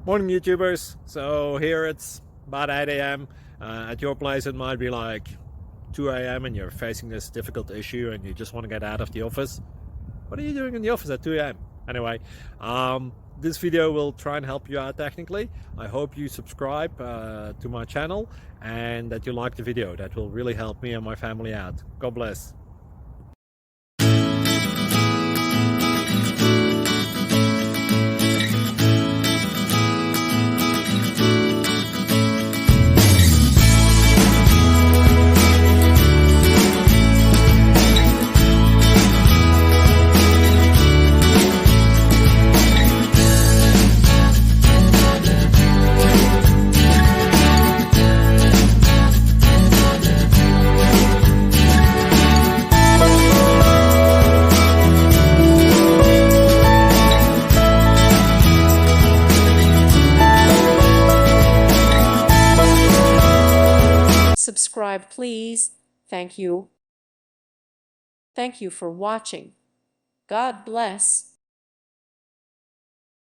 Morning YouTubers. So here it's about 8 a.m. At your place it might be like 2 a.m. and you're facing this difficult issue and you just want to get out of the office. What are you doing in the office at 2 a.m.? Anyway, this video will try and help you out technically. I hope you subscribe to my channel and that you like the video. That will really help me and my family out. God bless. Subscribe, please. Thank you. Thank you for watching. God bless.